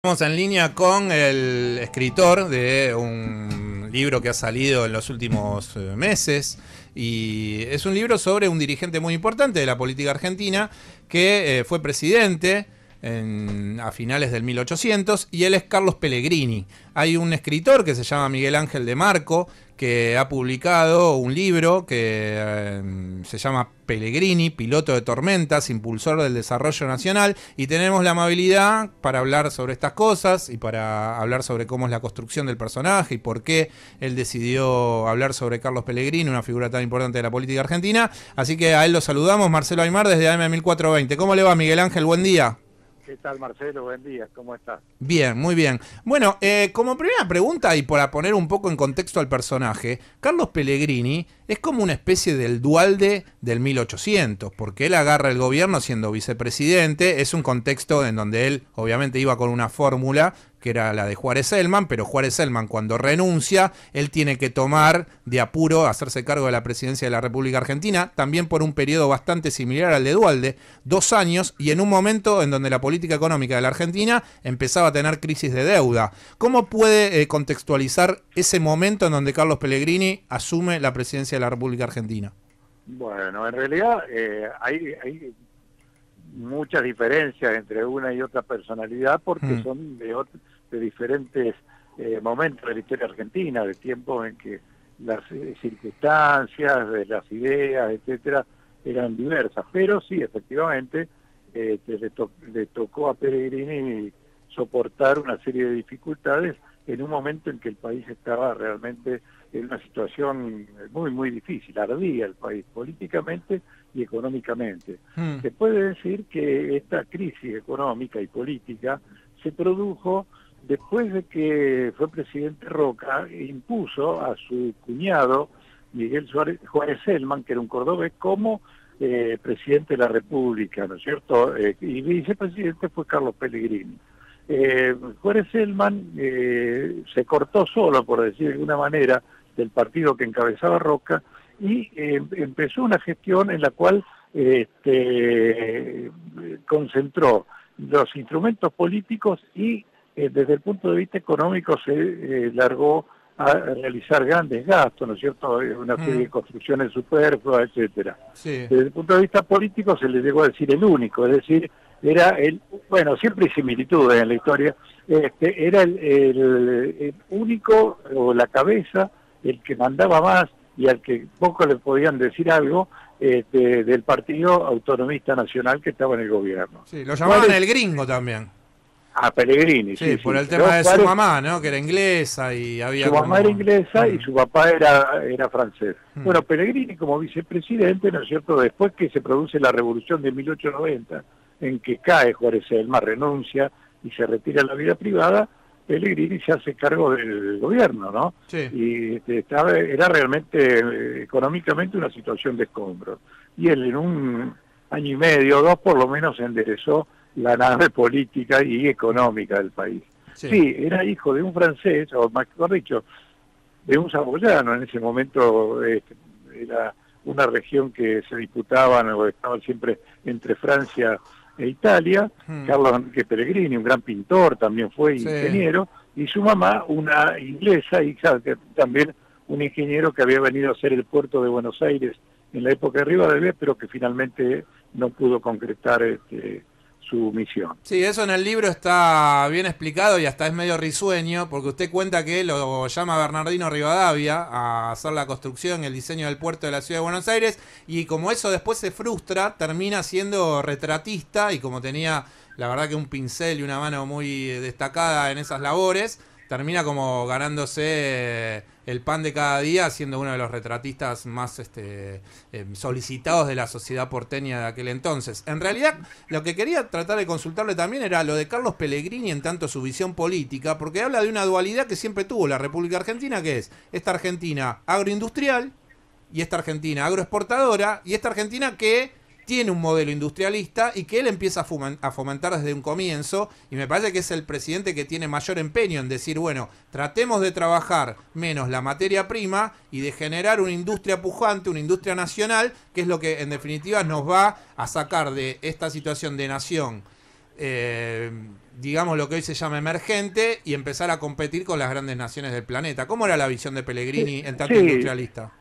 Estamos en línea con el escritor de un libro que ha salido en los últimos meses y es un libro sobre un dirigente muy importante de la política argentina que fue presidente a finales del 1800 y él es Carlos Pellegrini. Hay un escritor que se llama Miguel Ángel de Marco que ha publicado un libro que se llama Pellegrini, piloto de tormentas, impulsor del desarrollo nacional, y tenemos la amabilidad para hablar sobre estas cosas y para hablar sobre cómo es la construcción del personaje y por qué él decidió hablar sobre Carlos Pellegrini, una figura tan importante de la política argentina. Así que a él lo saludamos, Marcelo Aymar desde AM1420. ¿Cómo le va, Miguel Ángel? Buen día. ¿Qué tal, Marcelo? Buen día, ¿cómo estás? Bien, muy bien. Bueno, como primera pregunta y para poner un poco en contexto al personaje, Carlos Pellegrini es como una especie del Duhalde del 1800, porque él agarra el gobierno siendo vicepresidente. Es un contexto en donde él obviamente iba con una fórmula que era la de Juárez-Celman, pero Juárez-Celman cuando renuncia, él tiene que tomar de apuro, hacerse cargo de la presidencia de la República Argentina, también por un periodo bastante similar al de Duhalde, 2 años, y en un momento en donde la política económica de la Argentina empezaba a tener crisis de deuda. ¿Cómo puede contextualizar ese momento en donde Carlos Pellegrini asume la presidencia de la República Argentina? Bueno, en realidad hay muchas diferencias entre una y otra personalidad porque son de diferentes momentos de la historia argentina, de tiempos en que las circunstancias, de las ideas, etcétera, eran diversas. Pero sí, efectivamente, le tocó a Pellegrini soportar una serie de dificultades en un momento en que el país estaba realmente en una situación muy, muy difícil, ardía el país políticamente y económicamente. Se puede decir que esta crisis económica y política se produjo después de que fue presidente Roca e impuso a su cuñado Miguel Juárez-Celman, que era un cordobés, como presidente de la República, ¿no es cierto? Y vicepresidente fue Carlos Pellegrini. Juárez-Celman se cortó solo, por decir de alguna manera, del partido que encabezaba Roca y empezó una gestión en la cual concentró los instrumentos políticos y desde el punto de vista económico se largó a realizar grandes gastos, ¿no es cierto? Una serie de construcciones superfluas, etcétera. Sí. Desde el punto de vista político se le llegó a decir el único, es decir, era bueno, siempre hay similitudes en la historia, era el único, o la cabeza, el que mandaba más y al que poco le podían decir algo del Partido Autonomista Nacional que estaba en el gobierno. Sí, lo llamaban el gringo también. A Pellegrini, sí, por el tema de su mamá, ¿no? Que era inglesa y había su mamá era inglesa y su papá era francés. Bueno, Pellegrini como vicepresidente, ¿no es cierto? Después que se produce la revolución de 1890, en que cae Juárez-Celman, renuncia y se retira a la vida privada, Pellegrini se hace cargo del gobierno, ¿no? Sí. Y era realmente económicamente una situación de escombros. Y él en un año y medio, 2 por lo menos, enderezó la nave política y económica del país. Sí, era hijo de un francés, o mejor dicho, de un saboyano. En ese momento era una región que se disputaban o estaban siempre entre Francia e Italia. Carlos Enrique Pellegrini, un gran pintor, también fue ingeniero, y su mamá, una inglesa, hija también un ingeniero que había venido a hacer el puerto de Buenos Aires en la época de Rivadavia, pero que finalmente no pudo concretar su misión. Sí, eso en el libro está bien explicado y hasta es medio risueño, porque usted cuenta que lo llama Bernardino Rivadavia a hacer la construcción, el diseño del puerto de la ciudad de Buenos Aires, y como eso después se frustra, termina siendo retratista, y como tenía la verdad que un pincel y una mano muy destacada en esas labores, termina como ganándose el pan de cada día, siendo uno de los retratistas más solicitados de la sociedad porteña de aquel entonces. En realidad, lo que quería tratar de consultarle también era lo de Carlos Pellegrini en tanto su visión política, porque habla de una dualidad que siempre tuvo la República Argentina, que es esta Argentina agroindustrial y esta Argentina agroexportadora y esta Argentina que tiene un modelo industrialista y que él empieza a fomentar desde un comienzo, y me parece que es el presidente que tiene mayor empeño en decir, bueno, tratemos de trabajar menos la materia prima y de generar una industria pujante, una industria nacional, que es lo que en definitiva nos va a sacar de esta situación de nación digamos, lo que hoy se llama emergente y empezar a competir con las grandes naciones del planeta. ¿Cómo era la visión de Pellegrini en tanto industrialista?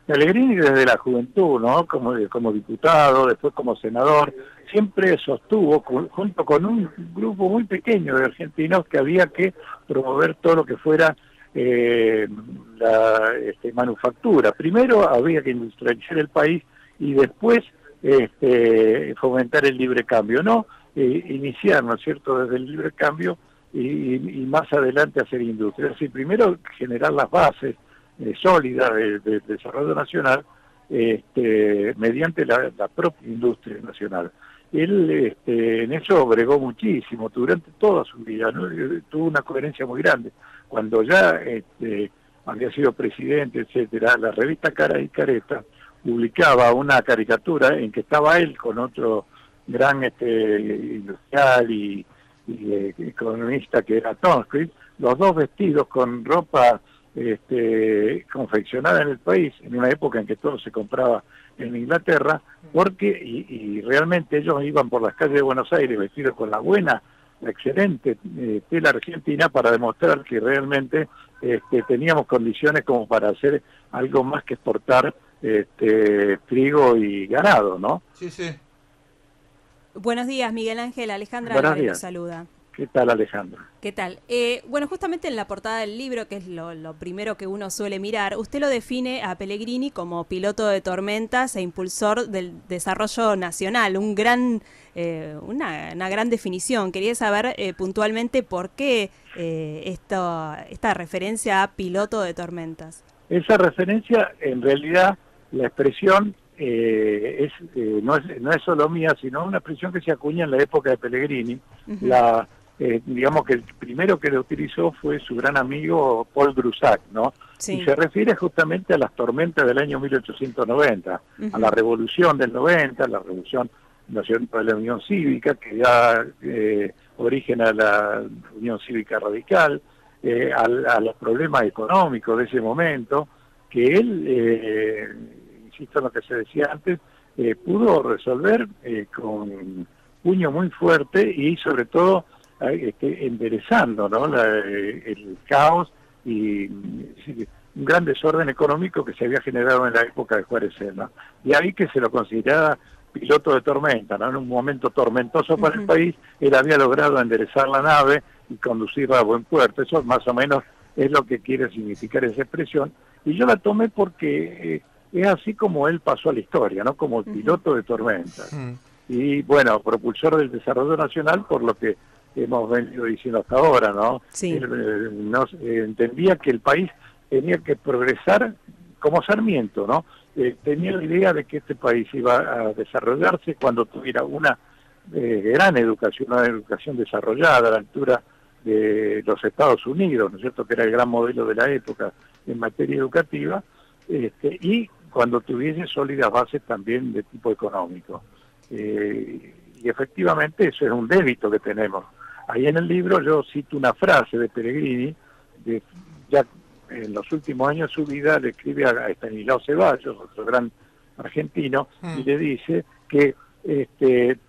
Pellegrini desde la juventud, ¿no? Como diputado, después como senador, siempre sostuvo, junto con un grupo muy pequeño de argentinos, que había que promover todo lo que fuera la manufactura. Primero había que industrializar el país y después fomentar el libre cambio, ¿no? Iniciar, ¿no es cierto?, desde el libre cambio y más adelante hacer industria. Es decir, primero generar las bases sólidas del desarrollo nacional mediante la propia industria nacional. Él en eso bregó muchísimo durante toda su vida, ¿no? Tuvo una coherencia muy grande. Cuando ya había sido presidente, etcétera, la revista Cara y Careta publicaba una caricatura en que estaba él con otro gran industrial y economista que era Tonskrit, los dos vestidos con ropa confeccionada en el país, en una época en que todo se compraba en Inglaterra, porque y realmente ellos iban por las calles de Buenos Aires vestidos con la excelente tela argentina para demostrar que realmente teníamos condiciones como para hacer algo más que exportar trigo y ganado, ¿no? Sí, sí. Buenos días, Miguel Ángel. Alejandra Álvarez nos saluda. ¿Qué tal, Alejandra? ¿Qué tal? Bueno, justamente en la portada del libro, que es lo primero que uno suele mirar, usted lo define a Pellegrini como piloto de tormentas e impulsor del desarrollo nacional, una gran definición. Quería saber puntualmente por qué esta referencia a piloto piloto Esa referencia, en realidad, la expresión no es solo mía, sino una expresión que se acuña en la época de Pellegrini. Digamos que el primero que lo utilizó fue su gran amigo Paul Grusac, ¿no? Sí. Y se refiere justamente a las tormentas del año 1890, a la revolución del 90, la revolución nacional de la Unión Cívica, que da origen a la Unión Cívica Radical, a los problemas económicos de ese momento, que él, insisto en lo que se decía antes, pudo resolver con puño muy fuerte y sobre todo enderezando, ¿no? El caos y un gran desorden económico que se había generado en la época de Juárez Celma. Y ahí que se lo consideraba piloto de tormenta, ¿no? En un momento tormentoso para el país, él había logrado enderezar la nave y conducirla a buen puerto. Eso más o menos es lo que quiere significar esa expresión. Y yo la tomé porque es así como él pasó a la historia, ¿no? Como el piloto de tormentas. Y bueno, propulsor del desarrollo nacional, por lo que hemos venido diciendo hasta ahora, ¿no? Sí. Él entendía que el país tenía que progresar como Sarmiento, ¿no? Tenía la idea de que este país iba a desarrollarse cuando tuviera una gran educación, una educación desarrollada a la altura de los Estados Unidos, ¿no es cierto?, que era el gran modelo de la época en materia educativa, y cuando tuviese sólidas bases también de tipo económico. Y efectivamente eso es un débito que tenemos. Ahí en el libro yo cito una frase de Pellegrini, ya en los últimos años de su vida le escribe a Estanislao Ceballos, otro gran argentino, y le dice que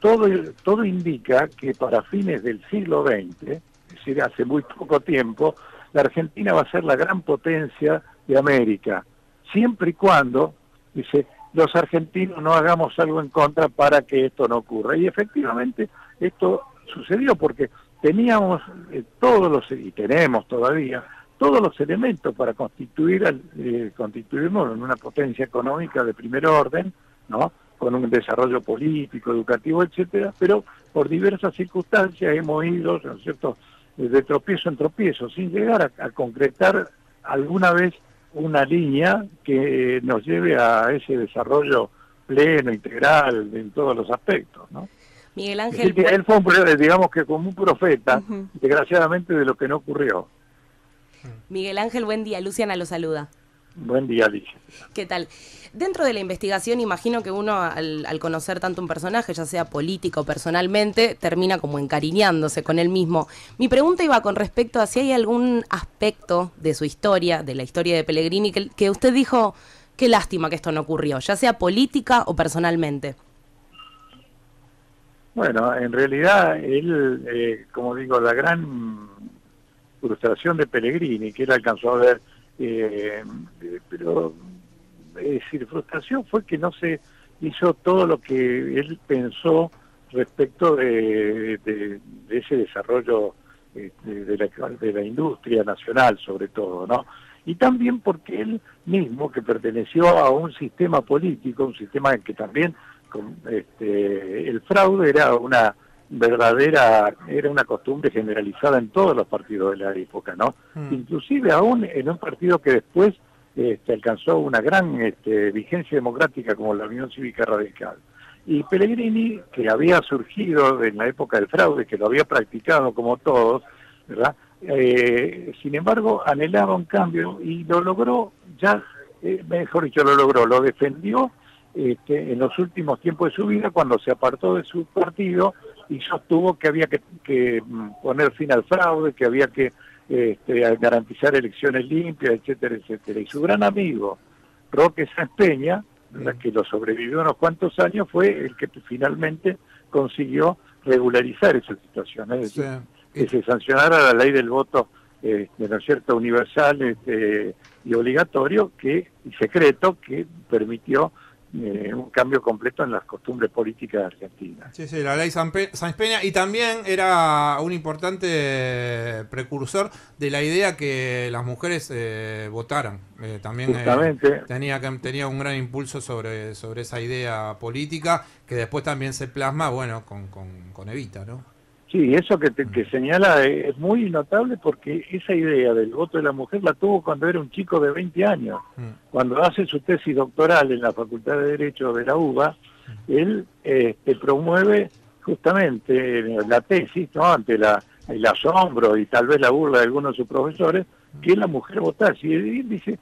todo indica que para fines del siglo XX, es decir, hace muy poco tiempo, la Argentina va a ser la gran potencia de América, siempre y cuando, dice, los argentinos no hagamos algo en contra para que esto no ocurra. Y efectivamente esto sucedió porque teníamos y tenemos todavía todos los elementos para constituirnos en una potencia económica de primer orden, ¿no? Con un desarrollo político, educativo, etcétera, pero por diversas circunstancias hemos ido, ¿no es cierto?, de tropiezo en tropiezo, sin llegar a concretar alguna vez una línea que nos lleve a ese desarrollo pleno, integral, en todos los aspectos, ¿no? Miguel Ángel... Él fue, digamos que como un profeta, desgraciadamente, de lo que no ocurrió. Miguel Ángel, buen día. Luciana lo saluda. Buen día, Alicia. ¿Qué tal? Dentro de la investigación, imagino que uno, al conocer tanto un personaje, ya sea político o personalmente, termina como encariñándose con él mismo. Mi pregunta iba con respecto a si hay algún aspecto de su historia, de la historia de Pellegrini, que usted dijo, qué lástima que esto no ocurrió, ya sea política o personalmente. Bueno, en realidad él, como digo, la gran frustración de Pellegrini, que él alcanzó a ver, pero es decir, frustración fue que no se hizo todo lo que él pensó respecto de ese desarrollo de la industria nacional, sobre todo, ¿no? Y también porque él mismo, que perteneció a un sistema político, un sistema en que también el fraude era una costumbre generalizada en todos los partidos de la época, ¿no? Inclusive aún en un partido que después alcanzó una gran vigencia democrática como la Unión Cívica Radical. Y Pellegrini, que había surgido en la época del fraude, que lo había practicado como todos, ¿verdad? Sin embargo, anhelaba un cambio y lo logró, mejor dicho, lo defendió en los últimos tiempos de su vida, cuando se apartó de su partido y sostuvo que había que poner fin al fraude, que había que garantizar elecciones limpias, etcétera, etcétera. Y su gran amigo, Roque Sáenz Peña, que lo sobrevivió unos cuantos años, fue el que finalmente consiguió regularizar esa situación, es decir, que se sancionara la ley del voto, ¿no es cierto?, universal y obligatorio y secreto, que permitió un cambio completo en las costumbres políticas argentinas. Sí, sí, la ley Sáenz Peña, y también era un importante precursor de la idea que las mujeres votaran. También tenía un gran impulso sobre esa idea política, que después también se plasma, bueno, con Evita, ¿no? Sí, eso que señala es muy notable, porque esa idea del voto de la mujer la tuvo cuando era un chico de 20 años. Cuando hace su tesis doctoral en la Facultad de Derecho de la UBA, él promueve justamente la tesis, ¿no?, ante el asombro y tal vez la burla de algunos de sus profesores, que la mujer votase. Y él dice,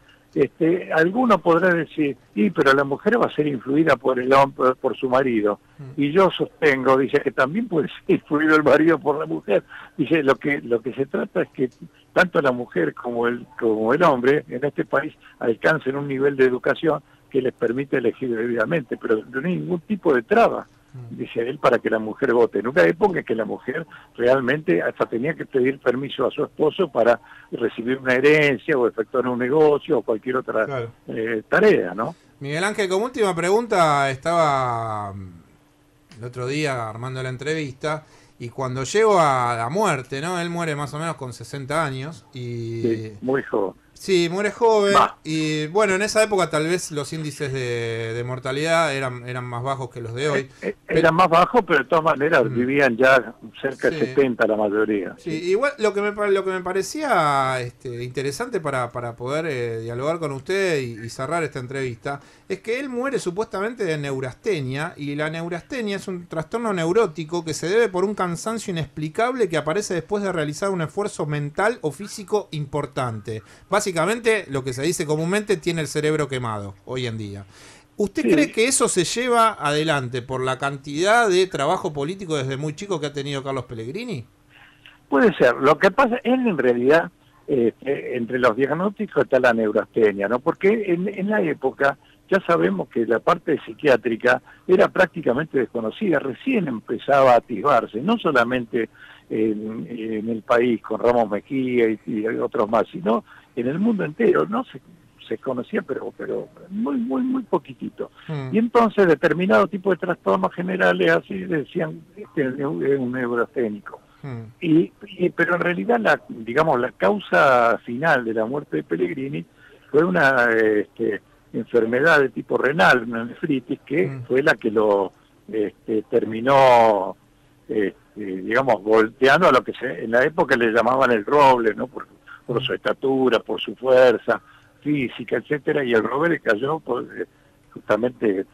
alguno podrá decir, pero la mujer va a ser influida por el hombre, por su marido. Y yo sostengo, dice, que también puede ser influido el marido por la mujer. Dice, lo que se trata es que tanto la mujer como el hombre en este país alcancen un nivel de educación que les permite elegir debidamente, pero no hay ningún tipo de traba, dice él, para que la mujer vote. En una época en que la mujer realmente hasta tenía que pedir permiso a su esposo para recibir una herencia o efectuar un negocio o cualquier otra tarea, ¿no? Miguel Ángel, como última pregunta, estaba el otro día armando la entrevista, y cuando llego a la muerte, ¿no? Él muere más o menos con 60 años y... Sí, muy joven. Sí, muere joven. Y bueno, en esa época tal vez los índices de mortalidad eran más bajos que los de hoy. Eran más bajos, pero de todas maneras vivían ya cerca de 70 la mayoría. Sí, igual lo que me parecía interesante para poder dialogar con usted y cerrar esta entrevista es que él muere supuestamente de neurastenia, y la neurastenia es un trastorno neurótico que se debe por un cansancio inexplicable que aparece después de realizar un esfuerzo mental o físico importante. Básicamente, lo que se dice comúnmente, tiene el cerebro quemado hoy en día. ¿Usted cree que eso se lleva adelante por la cantidad de trabajo político desde muy chico que ha tenido Carlos Pellegrini? Puede ser. Lo que pasa, él en realidad, entre los diagnósticos está la neurastenia, ¿no? Porque en la época ya sabemos que la parte psiquiátrica era prácticamente desconocida, recién empezaba a atisbarse, no solamente en el país con Ramos Mejía y otros más, sino en el mundo entero. No se conocía, pero muy poquitito. Y entonces determinado tipo de trastornos generales así decían, es un neurasténico. Pero en realidad la causa final de la muerte de Pellegrini fue una enfermedad de tipo renal, una nefritis, que fue la que lo terminó volteando a lo que en la época le llamaban el roble, ¿no? Por su estatura, por su fuerza física, etcétera, y el roble le cayó justamente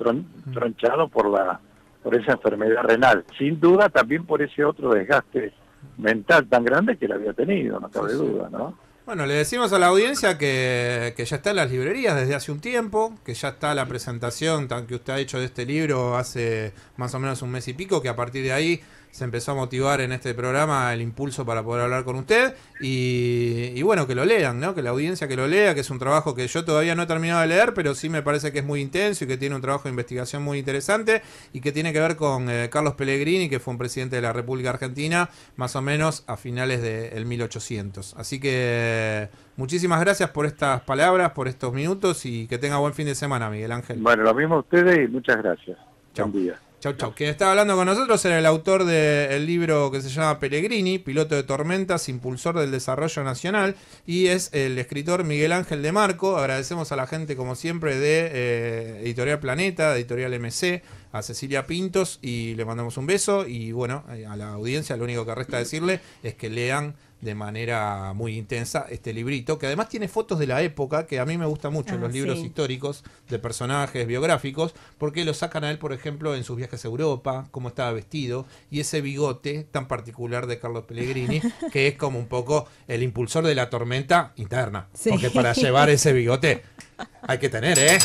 tronchado por esa enfermedad renal. Sin duda también por ese otro desgaste mental tan grande que le había tenido, no cabe duda, ¿no? Bueno, le decimos a la audiencia que ya está en las librerías desde hace un tiempo, que ya está la presentación que usted ha hecho de este libro hace más o menos un mes y pico, que a partir de ahí se empezó a motivar en este programa el impulso para poder hablar con usted y bueno, que lo lean, ¿no? Que la audiencia que lo lea, que es un trabajo que yo todavía no he terminado de leer, pero sí me parece que es muy intenso y que tiene un trabajo de investigación muy interesante y que tiene que ver con Carlos Pellegrini, que fue un presidente de la República Argentina más o menos a finales del 1800. Así que muchísimas gracias por estas palabras, por estos minutos y que tenga buen fin de semana, Miguel Ángel. Bueno, lo mismo a ustedes y muchas gracias. Chau. Buen día. Chau, chau. Quien estaba hablando con nosotros era el autor del libro que se llama Pellegrini, piloto de tormentas, impulsor del desarrollo nacional, y es el escritor Miguel Ángel de Marco. Agradecemos a la gente, como siempre, de Editorial Planeta, de Editorial MC, a Cecilia Pintos, y le mandamos un beso. Y bueno, a la audiencia lo único que resta decirle es que lean de manera muy intensa este librito, que además tiene fotos de la época, que a mí me gusta mucho los libros históricos de personajes biográficos, porque lo sacan a él, por ejemplo, en sus viajes a Europa, cómo estaba vestido, y ese bigote tan particular de Carlos Pellegrini, que es como un poco el impulsor de la tormenta interna, porque para llevar ese bigote hay que tener,